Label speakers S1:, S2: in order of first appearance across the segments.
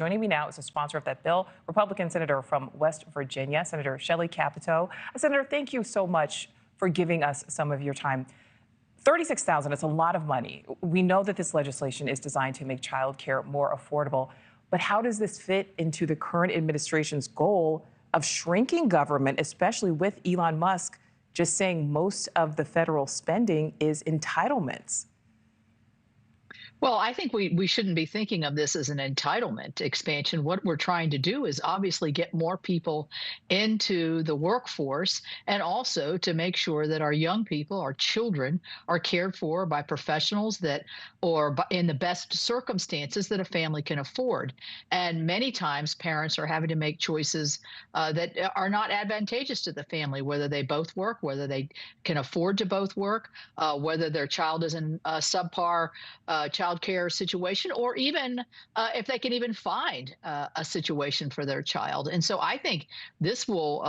S1: Joining me now is a sponsor of that bill, Republican Senator from West Virginia, Senator Shelly Capito. Senator, thank you so much for giving us some of your time. $36,000 is a lot of money. We know that this legislation is designed to make childcare more affordable, but how does this fit into the current administration's goal of shrinking government, especially with Elon Musk just saying most of the federal spending is entitlements?
S2: Well, I think we shouldn't be thinking of this as an entitlement expansion. What we're trying to do is obviously get more people into the workforce and also to make sure that our young people, our children, are cared for by professionals that in the best circumstances that a family can afford. And many times parents are having to make choices that are not advantageous to the family, whether they both work, whether they can afford to both work, whether their child is in a subpar child care situation, or even if they can even find a situation for their child. And so I think this will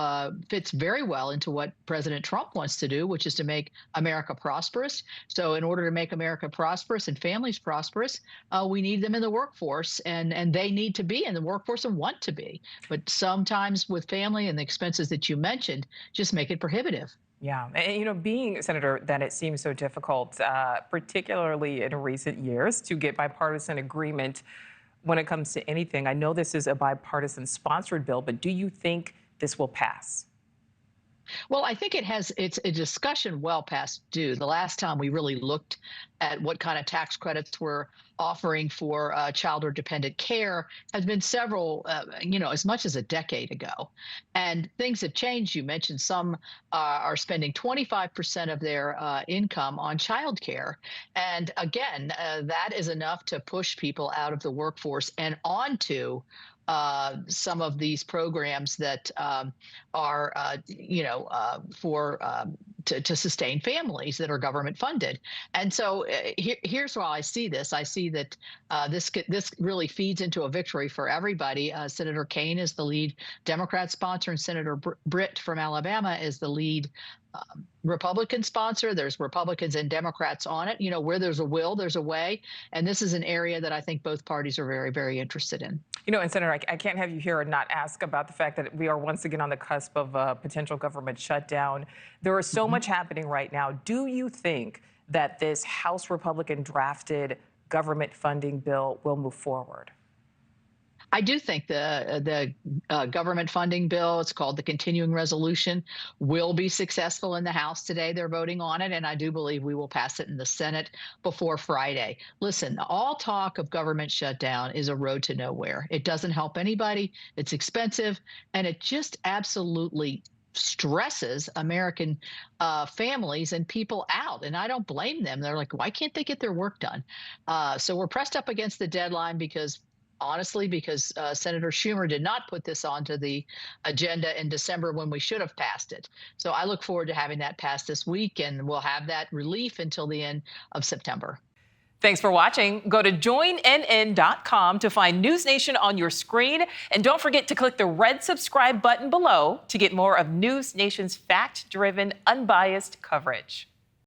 S2: fits very well into what President Trump wants to do, which is to make America prosperous. So in order to make America prosperous and families prosperous, we need them in the workforce, and they need to be in the workforce and want to be. But sometimes with family and the expenses that you mentioned, just make it prohibitive.
S1: Yeah, and being Senator, that it seems so difficult, particularly in recent years, to get bipartisan agreement when it comes to anything. I know this is a bipartisan sponsored bill, but do you think this will pass?
S2: Well, I think it's a discussion well past due. The last time we really looked at what kind of tax credits we're offering for child or dependent care has been several, as much as a decade ago. And things have changed. You mentioned some are spending 25% of their income on child care. And again, that is enough to push people out of the workforce and onto some of these programs that are, to sustain families that are government funded. And so here's how I see this. I see that this really feeds into a victory for everybody. Senator Kaine is the lead Democrat sponsor, and Senator Britt from Alabama is the lead Republican sponsor. There's Republicans and Democrats on it. Where there's a will, there's a way. And this is an area that I think both parties are very, very interested in.
S1: And Senator, I can't have you here and not ask about the fact that we are once again on the cusp of a potential government shutdown. There is so much happening right now. Do you think that this House Republican drafted government funding bill will move forward?
S2: I do think the government funding bill, it's called the continuing resolution, will be successful in the House today. They're voting on it, and I do believe we will pass it in the Senate before Friday. Listen, all talk of government shutdown is a road to nowhere. It doesn't help anybody. It's expensive, and it just absolutely stresses American families and people out. And I don't blame them. They're like, why can't they get their work done? So we're pressed up against the deadline because Senator Schumer did not put this onto the agenda in December when we should have passed it. So I look forward to having that passed this week, and we'll have that relief until the end of September.
S1: Thanks for watching. Go to joinnn.com to find NewsNation on your screen. And don't forget to click the red subscribe button below to get more of NewsNation's fact-driven, unbiased coverage.